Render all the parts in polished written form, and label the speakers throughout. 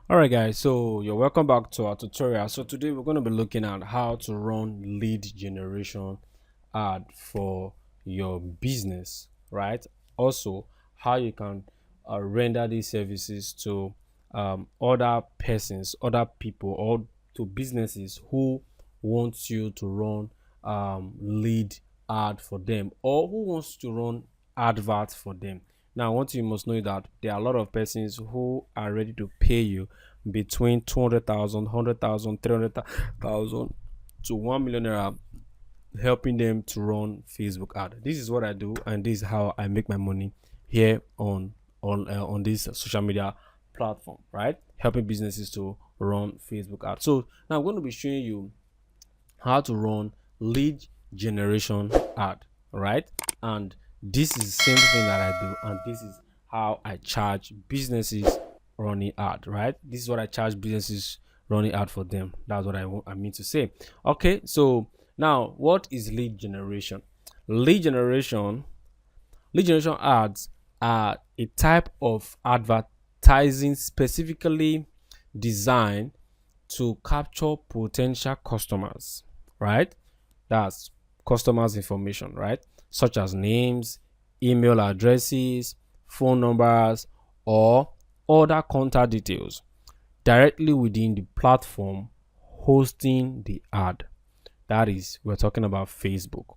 Speaker 1: All right, guys, so you're welcome back to our tutorial. So today we're going to be looking at how to run lead generation ad for your business, right? Also, how you can render these services to other persons, other people, or to businesses who want you to run lead ad for them, or who wants to run advert for them. Now, one thing you must know is that there are a lot of persons who are ready to pay you between 200,000, 100,000, 300,000 to 1 million naira, helping them to run Facebook ad. This is what I do, and this is how I make my money here on this social media platform, right? Helping businesses to run Facebook ad. So now I'm going to be showing you how to run lead generation ad, right? And this is the same thing that I do, and this is how I charge businesses running ad, right? This is what I charge businesses running ad for them. That's what I mean to say. Okay, so now what is lead generation? Lead generation, lead generation ads are a type of advertising specifically designed to capture potential customers, right? That's customers' information, right? Such as names, email addresses, phone numbers, or other contact details directly within the platform hosting the ad. That is, we're talking about Facebook.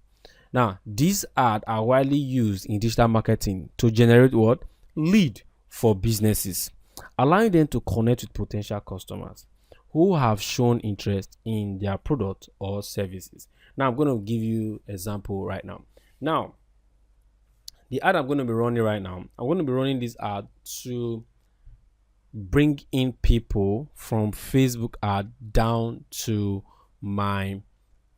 Speaker 1: Now, these ads are widely used in digital marketing to generate what? Lead for businesses, allowing them to connect with potential customers who have shown interest in their product or services. Now, I'm going to give you example right now. Now, the ad I'm going to be running right now, I'm going to be running this ad to bring in people from Facebook ad down to my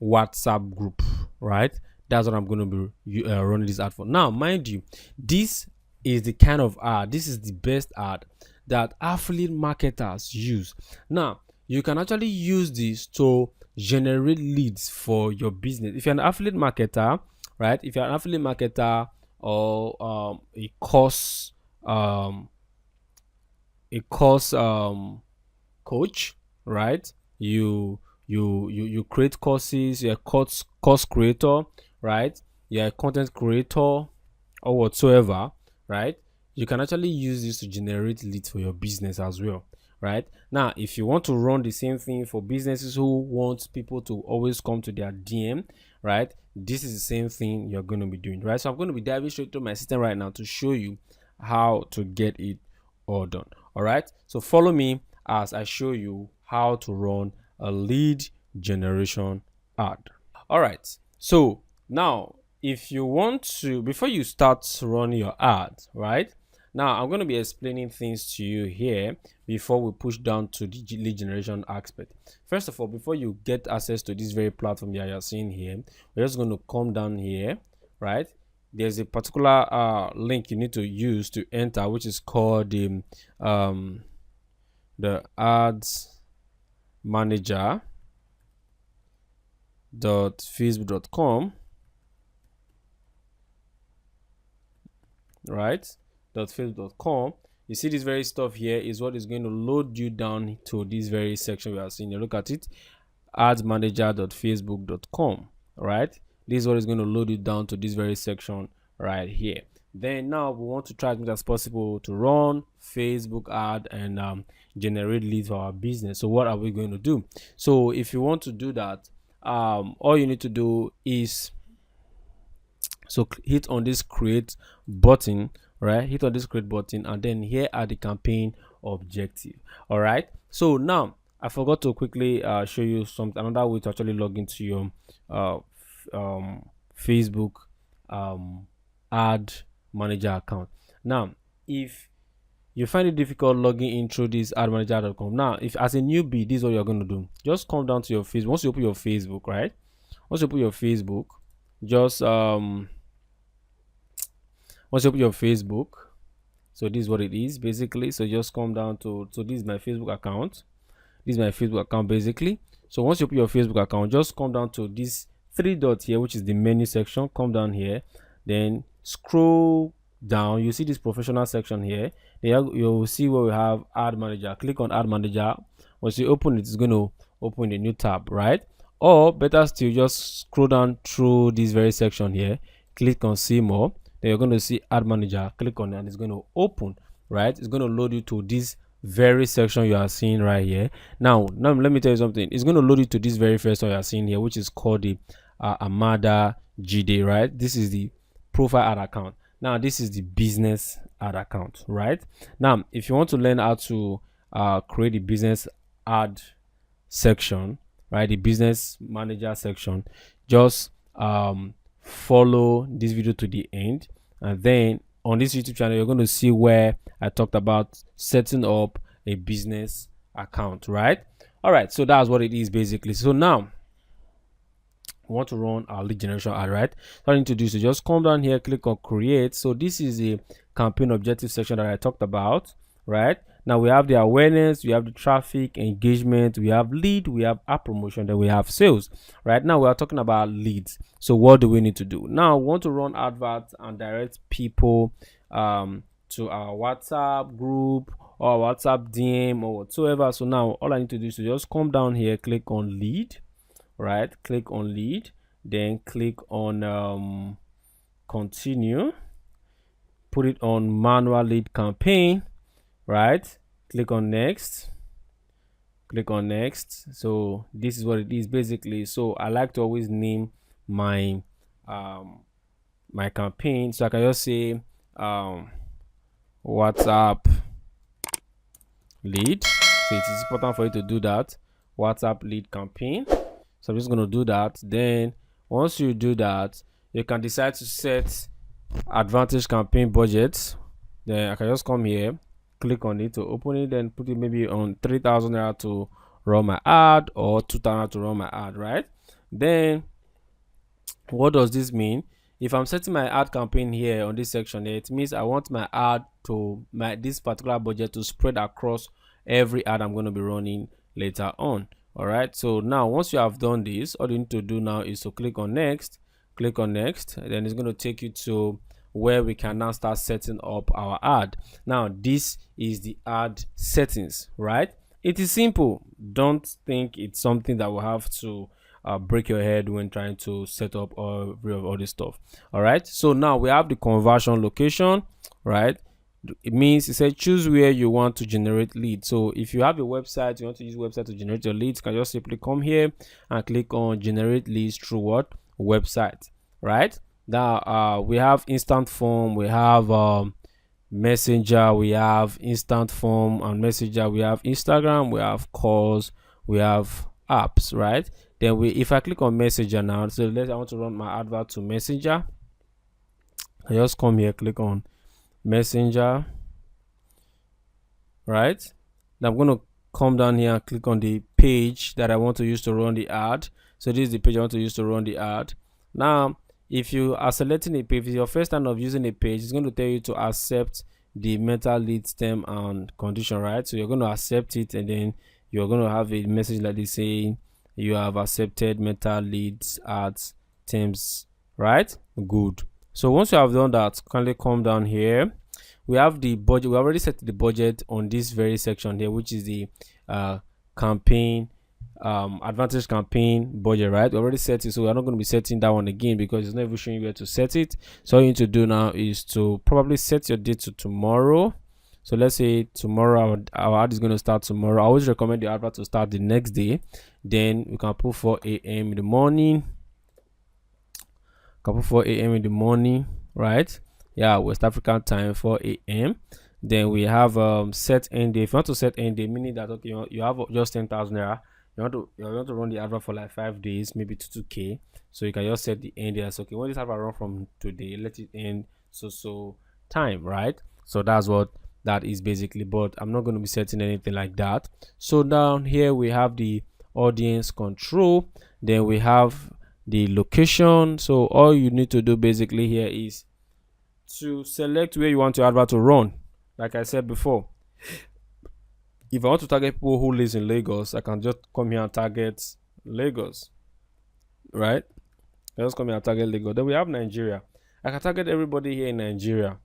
Speaker 1: WhatsApp group, right? That's what I'm going to be running this ad for. Now, mind you, this is the kind of ad, this is the best ad that affiliate marketers use. Now, you can actually use this to generate leads for your business. If you're an affiliate marketer, right? If you're an affiliate marketer or a course coach, right? You create courses, you're a course creator, right? You're a content creator or whatsoever, right? You can actually use this to generate leads for your business as well, right? Now, if you want to run the same thing for businesses who want people to always come to their DM, right? This is the same thing you're going to be doing, right? So I'm going to be diving straight to my system right now to show you how to get it all done. All right, so follow me as I show you how to run a lead generation ad. All right, so now if you want to, before you start running your ad, right? Now I'm going to be explaining things to you here before we push down to the lead generation aspect. First of all, before you get access to this very platform that you're seeing here, we're just going to come down here, right? There's a particular link you need to use to enter, which is called the ads manager facebook.com, right? facebook.com. You see this very stuff here is what is going to load you down to this very section we are seeing. You look at it, adsmanager.facebook.com, right? This is what is going to load you down to this very section right here. Then now we want to try as much as possible to run Facebook ad and generate leads for our business. So what are we going to do? So if you want to do that, all you need to do is hit on this create button, right? Hit on this create button, and then here are the campaign objective. All right, so now I forgot to quickly show you another way to actually log into your Facebook ad manager account. Now, if you find it difficult logging in through this admanager.com, now if as a newbie, this is what you're going to do. Just come down to your Facebook. Once you open your Facebook, right? Once you open your Facebook, just once you open your Facebook, so this is what it is basically. So just come down to, so this is my Facebook account. This is my Facebook account basically. So once you open your Facebook account, just come down to this three dots here, which is the menu section. Come down here, then scroll down, you see this professional section here. You'll see where we have ad manager. Click on ad manager. Once you open it, it's going to open a new tab, right? Or better still, just scroll down through this very section here, click on see more, then you're going to see ad manager. Click on it and it's going to open, right? It's going to load you to this very section you are seeing right here. Now let me tell you something. It's going to load you to this very first one you are seeing here, which is called the Amada GD, right? This is the profile ad account. Now this is the business ad account, right? Now if you want to learn how to create the business ad section, right, the business manager section, just follow this video to the end, and then on this YouTube channel you're going to see where I talked about setting up a business account, right? All right, so that's what it is basically. So now we want to run our lead generation ad, right? So I need to do is to just come down here, click on create. So this is a campaign objective section that I talked about, right? Now we have the awareness, we have the traffic, engagement, we have lead, we have app promotion, then we have sales. Right now we are talking about leads. So what do we need to do? Now we want to run adverts and direct people to our WhatsApp group or WhatsApp DM or whatsoever. So now all I need to do is to just come down here, click on lead, right? Click on lead, then click on continue, put it on manual lead campaign, right? Click on next, click on next. So this is what it is basically. So I like to always name my my campaign, so I can just say WhatsApp lead. So it is important for you to do that, WhatsApp lead campaign. So I'm just going to do that. Then once you do that, you can decide to set advantage campaign budgets. Then I can just come here, click on it to open it, then put it maybe on 3,000 naira to run my ad or 2,000 to run my ad, right? Then what does this mean? If I'm setting my ad campaign here on this section here, it means I want my ad to this particular budget to spread across every ad I'm going to be running later on. All right, so now once you have done this, all you need to do now is to click on next, then it's going to take you to where we can now start setting up our ad. Now this is the ad settings, right? It is simple. Don't think it's something that will have to break your head when trying to set up all this stuff. All right, so now we have the conversion location, right? It means it said choose where you want to generate leads. So if you have a website, you want to use website to generate your leads, you can just simply come here and click on generate leads through what? Website, right? Now we have instant form, we have messenger, we have instant form and messenger, we have Instagram, we have calls, we have apps, right? Then if I click on messenger now, so I want to run my advert to messenger, I just come here, click on messenger, right? Now I'm going to come down here and click on the page that I want to use to run the ad. So this is the page I want to use to run the ad. Now if you are selecting a page, if it's your first time of using a page, it's going to tell you to accept the meta leads term and condition, right? So you're going to accept it, and then you're going to have a message like this saying you have accepted meta leads ads terms, right? Good. So once you have done that, kindly come down here. We have the budget. We already set the budget on this very section here, which is the campaign advantage campaign budget, right? We already set it, so we're not going to be setting that one again because it's not even showing you where to set it. So all you need to do now is to probably set your date to tomorrow. So let's say tomorrow our ad is going to start tomorrow. I always recommend the advert to start the next day. Then we can put 4 a.m. in the morning. Can put 4 a.m. in the morning, right? Yeah, West African time, 4 a.m. Then we have set end day. If you want to set end day, meaning that okay, you have just 10,000 naira. You want to run the advert for like 5 days, maybe to 2k. So you can just set the end there. So okay, when this advert run from today, let it end so time, right? So that's what that is basically, but I'm not going to be setting anything like that. So down here we have the audience control, then we have the location. So all you need to do basically here is to select where you want your advert to run. Like I said before, if I want to target people who live in Lagos, I can just come here and target Lagos, right? I just come here and target Lagos. Then we have Nigeria. I can target everybody here in Nigeria,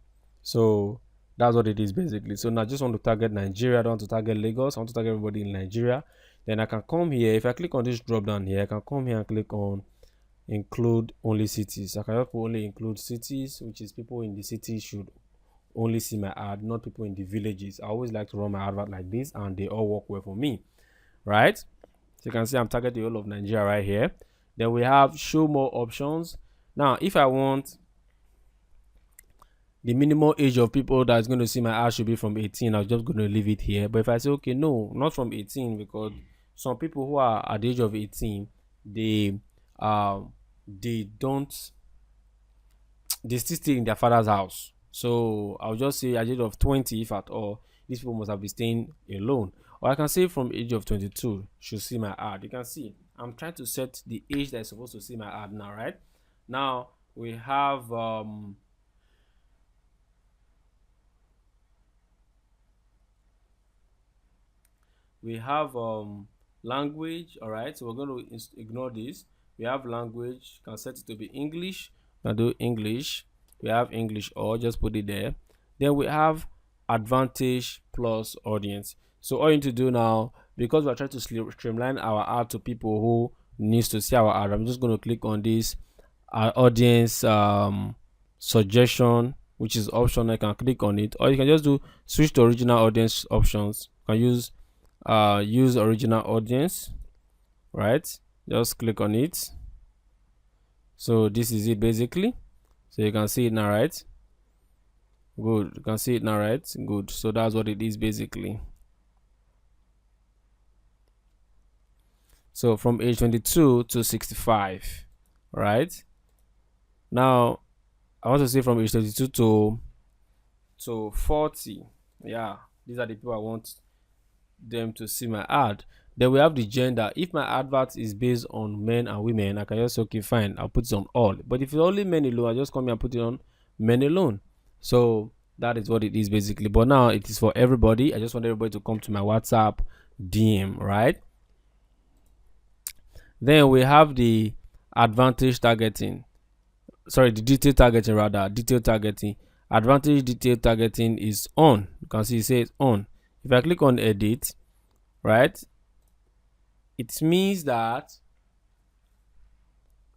Speaker 1: So that's what it is basically. So now I just want to target Nigeria. I don't want to target Lagos. I want to target everybody in Nigeria. Then I can come here. If I click on this drop down here, I can come here and click on include only cities. I can just only include cities, which is people in the city should only see my ad, not people in the villages. I always like to run my advert like this, and they all work well for me, right? So you can see I'm targeting all of Nigeria right here. Then we have show more options. Now, if I want the minimum age of people that's going to see my ad should be from 18, I'm just going to leave it here. But if I say, okay, no, not from 18, because some people who are at the age of 18, they don't, they still stay in their father's house. So I'll just say at the age of 20, if at all, these people must have been staying alone. Or I can say from age of 22 should see my ad. You can see I'm trying to set the age that is supposed to see my ad now, right? Now we have language. All right, so we're going to ignore this. We have language, can set it to be English. Now do English. We have English, or just put it there. Then we have advantage plus audience. So all you need to do now, because we're trying to streamline our ad to people who needs to see our ad, I'm just going to click on this audience suggestion, which is option. I can click on it, or you can just do switch to original audience options. You can use original audience, right? Just click on it. So this is it basically. So you can see it now, right? Good. You can see it now, right? Good. So that's what it is basically. So from age 22 to 65, right? Now I want to say from age 32 to 40. Yeah, these are the people I want them to see my ad. Then we have the gender. If my advert is based on men and women, I can just say, okay, fine, I'll put it on all. But if it's only men alone, I just come here and put it on men alone. So that is what it is basically. But now it is for everybody. I just want everybody to come to my WhatsApp DM, right? Then we have the advantage targeting. Sorry, the detail targeting rather. Detail targeting. Advantage detail targeting is on. You can see it says on. If I click on edit, right, it means that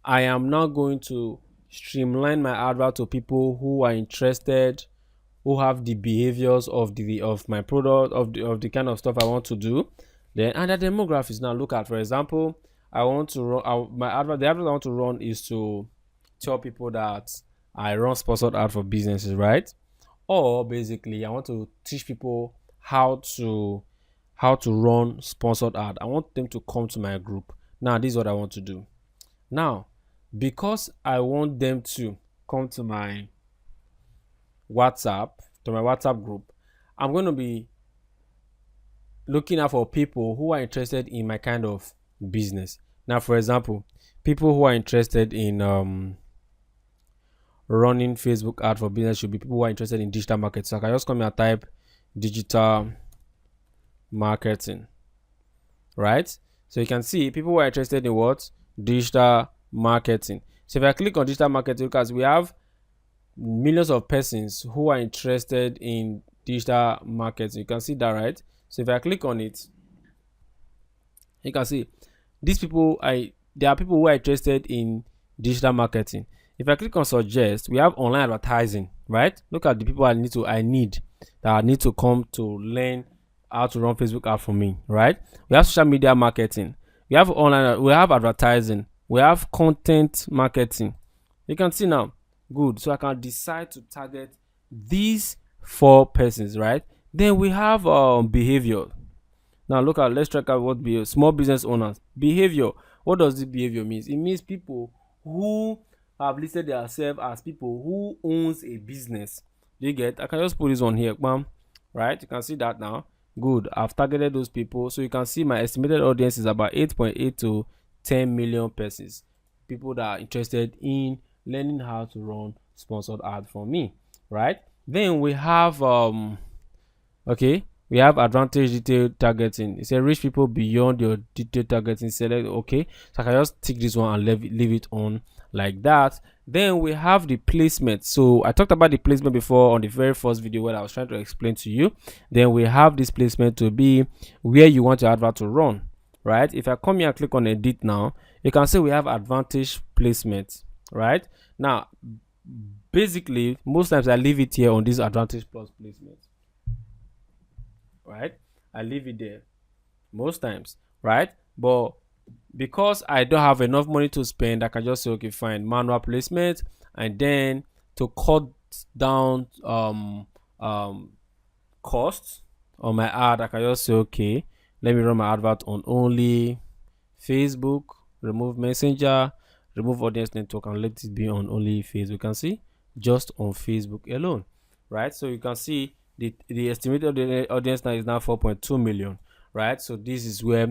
Speaker 1: I am now going to streamline my advert to people who are interested, who have the behaviors of my product, of the kind of stuff I want to do. Then under demographics, now look at, for example, I want to run my advert. The advert I want to run is to tell people that I run sponsored ad for businesses, right? Or basically, I want to teach people how to run sponsored ad. I want them to come to my group. Now this is what I want to do. Now, because I want them to come to my WhatsApp group, I'm going to be looking out for people who are interested in my kind of business. Now, for example, people who are interested in running Facebook ad for business should be people who are interested in digital marketing. So I can just come here and type digital marketing, right? So you can see people who are interested in what? Digital marketing. So if I click on digital marketing, because we have millions of persons who are interested in digital marketing, you can see that, right? So if I click on it, you can see these people, there are people who are interested in digital marketing. If I click on suggest, we have online advertising, right? Look at the people I need to come to learn how to run Facebook ad for me, right? We have social media marketing, we have online, we have advertising, we have content marketing. You can see now. Good. So I can decide to target these 4 persons, right? Then we have behavior. Now look at, let's check out what behavior. Small business owners behavior. What does this behavior mean? It means people who have listed themselves as people who owns a business. Do you get? I can just put this on here, bam, right? You can see that now. Good. I've targeted those people, so you can see my estimated audience is about 8.8 to 10 million persons. People that are interested in learning how to run sponsored ad for me, right? Then we have we have advantage detail targeting. It says reach people beyond your detail targeting. Select okay. So I can just tick this one and leave it on like that. Then we have the placement. So I talked about the placement before on the very first video where I was trying to explain to you. Then we have this placement to be where you want your advert to run, right? If I come here and click on edit now, you can see we have advantage placement, right? Now, basically, most times I leave it here on this advantage plus placement, right? I leave it there most times, right? But because I don't have enough money to spend, I can just say, okay, fine, manual placement. And then to cut down costs on my ad, I can just say, okay, let me run my advert on only Facebook, remove Messenger, remove audience network, and let it be on only Facebook. You can see just on Facebook alone, right? So you can see the estimated audience now is now 4.2 million, right? So this is where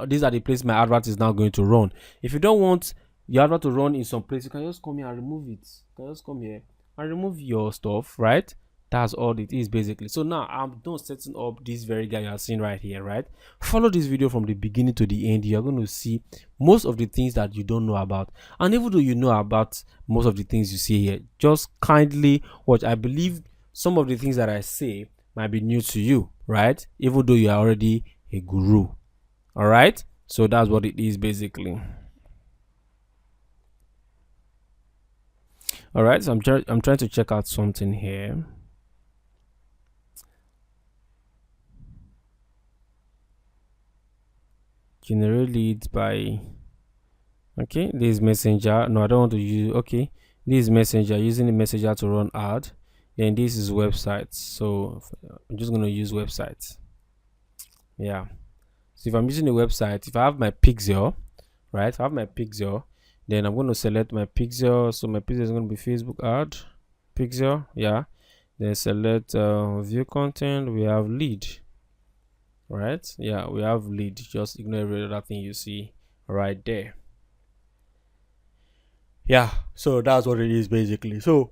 Speaker 1: these are the places my advert is now going to run. If you don't want your advert to run in some place, you can just come here and remove it. You can just come here and remove your stuff, right? That's all it is basically. So now I'm done setting up this very guy you are seeing right here, right? Follow this video from the beginning to the end. You're going to see most of the things that you don't know about, and even though you know about most of the things you see here, just kindly watch. I believe some of the things that I say might be new to you, right? Even though you are already a guru. All right, so that's what it is basically. All right, so I'm trying to check out something here. Generate leads by, okay, this is Messenger. No, I don't want to use, okay, this is Messenger, using the Messenger to run ad. Then this is websites, so I'm just going to use websites. Yeah, so if I'm using a website, if I have my pixel, right, if I have my pixel, then I'm going to select my pixel. So my pixel is going to be Facebook ad pixel. Yeah, then select view content. We have lead, right? Yeah, we have lead. Just ignore every other thing you see right there. Yeah, so that's what it is basically. So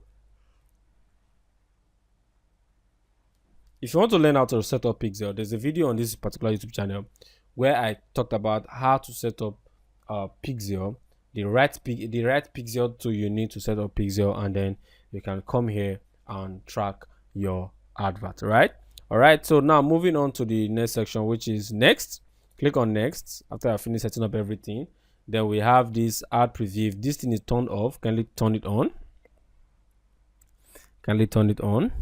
Speaker 1: if you want to learn how to set up pixel, there's a video on this particular YouTube channel where I talked about how to set up pixel, the right pixel to you need to set up pixel, and then you can come here and track your advert, right? All right, so now moving on to the next section, which is next. Click on next after I finish setting up everything. Then we have this ad preview. If this thing is turned off, kindly turn it on. Kindly turn it on.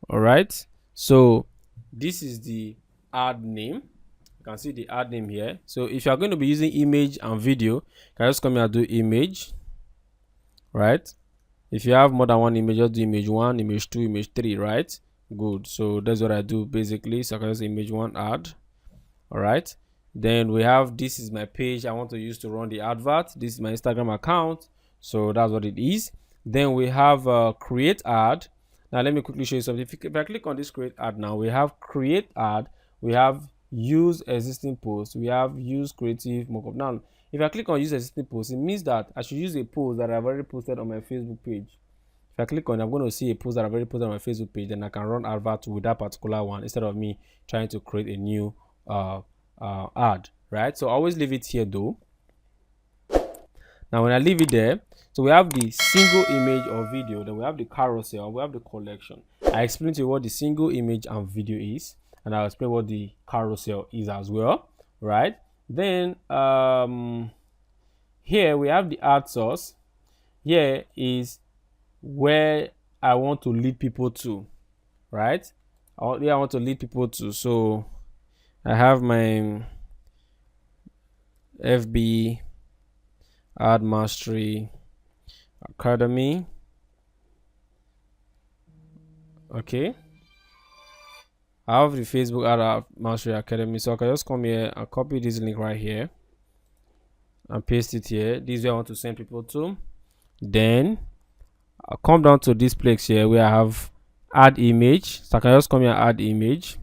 Speaker 1: All right, so this is the ad name. You can see the ad name here. So if you are going to be using image and video, you can just come here and do image, right? If you have more than one image, just do image 1, image 2, image 3, right? Good. So that's what I do basically. So I can just image 1 ad. All right, then we have, this is my page I want to use to run the advert. This is my Instagram account, so that's what it is. Then we have create ad. Now let me quickly show you something. If I click on this create ad, now we have create ad, we have use existing post, we have use creative mockup. Now if I click on use existing post, it means that I should use a post that I've already posted on my Facebook page. If I click on it, I'm going to see a post that I've already posted on my Facebook page, then I can run advert with that particular one instead of me trying to create a new ad, right? So always leave it here though. Now when I leave it there, so we have the single image or video, then we have the carousel, we have the collection. I explained to you what the single image and video is, and I'll explain what the carousel is as well, right? Then here we have the ad source. Here is where I want to lead people to, right? I want to lead people to. So I have my FB Ad Mastery Academy. Okay, I have the Facebook Ad Mastery Academy, so I can just come here and copy this link right here and paste it here. This is where I want to send people to. Then I'll come down to this place here where I have add image, so I can just come here and add image.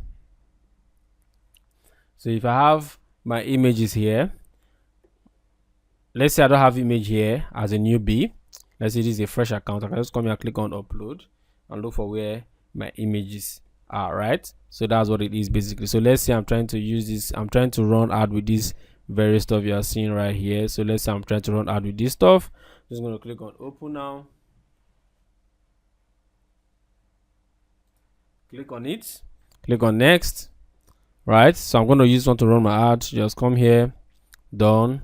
Speaker 1: So if I have my images here, let's say I don't have image here as a newbie, let's say this is a fresh account, I can just come here and click on upload and look for where my images are, right? So that's what it is basically. So let's say I'm trying to use this, I'm trying to run ad with this various stuff you are seeing right here. So let's say I'm trying to run ad with this stuff. Just going to click on open now. Click on it. Click on next. Right. So I'm going to use one to run my ad. Just come here. Done.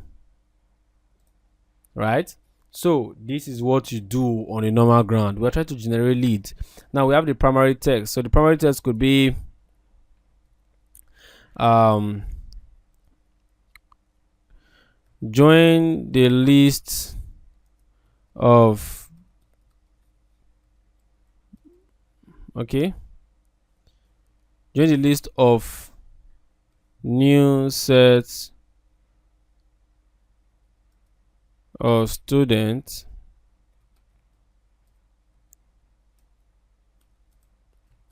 Speaker 1: Right. So this is what you do on a normal ground. We're trying to generate leads. Now we have the primary text. So the primary text could be join the list of join the list of new sets of students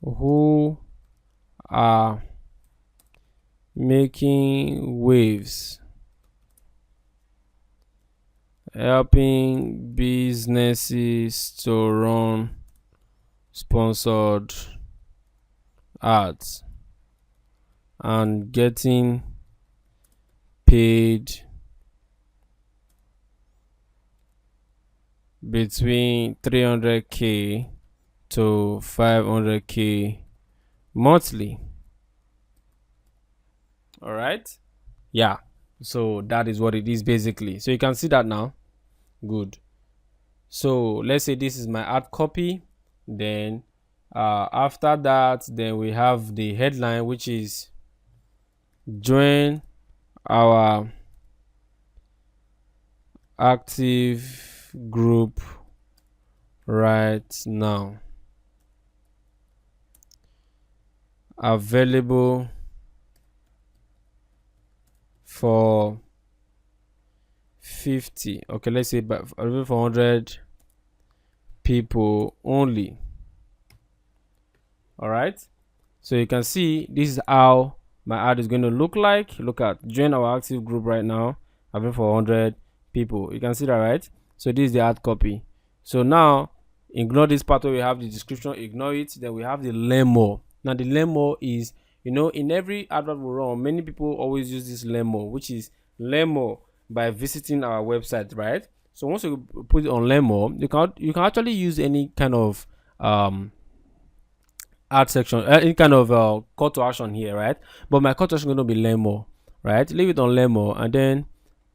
Speaker 1: who are making waves, helping businesses to run sponsored ads and getting paid between 300k to 500k monthly. All right, yeah, so that is what it is basically. So you can see that now. Good. So let's say this is my ad copy. Then after that, then we have the headline, which is join our active group right now, available for 50, okay, let's say but available for 100 people only. All right, so you can see this is how my ad is going to look like. Look at join our active group right now, available for 100 people. You can see that, right? So this is the ad copy. So now ignore this part where we have the description, ignore it. Then we have the learn more. Now the learn more is, you know, in every advert we run, many people always use this learn more, which is learn more by visiting our website, right? So once you put it on learn more, you can actually use any kind of ad section, any kind of call to action here, right? But my call to action is going to be learn more, right? Leave it on learn more, and then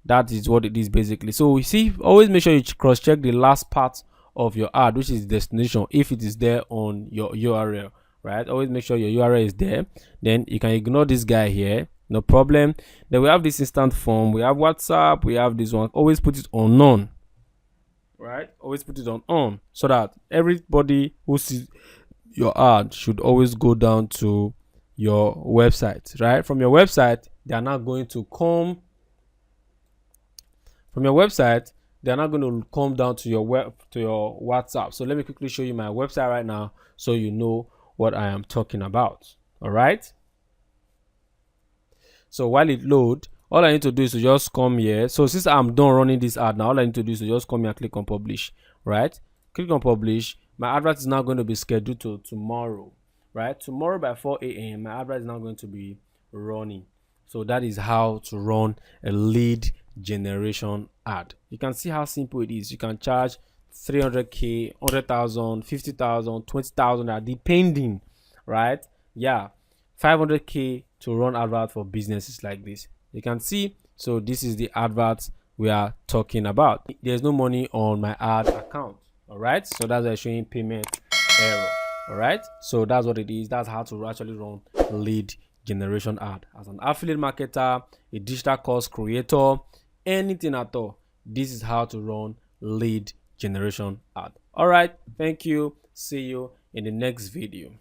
Speaker 1: that is what it is basically. So we see, always make sure you cross check the last part of your ad, which is destination, if it is there on your URL, right? Always make sure your URL is there. Then you can ignore this guy here, no problem. Then we have this instant form, we have WhatsApp, we have this one. Always put it on none, right? Always put it on so that everybody who sees your ad should always go down to your website, right? From your website, they are not going to come from your website, they're not going to come down to your WhatsApp. So let me quickly show you my website right now so you know what I am talking about. All right, so while it loads, all I need to do is to just come here. So since I'm done running this ad now, all I need to do is to just come here and click on publish, right? Click on publish. My advert is now going to be scheduled to tomorrow, right? Tomorrow by 4 a.m. my advert is now going to be running. So that is how to run a lead generation ad. You can see how simple it is. You can charge 300k, 100,000, 50,000, 20,000, depending, right? Yeah, 500k to run advert for businesses like this. You can see, so this is the advert we are talking about. There's no money on my ad account. All right, so that's a showing payment error. All right, so that's what it is. That's how to actually run lead generation ad as an affiliate marketer, a digital course creator, anything at all. This is how to run lead generation ad. All right, thank you. See you in the next video.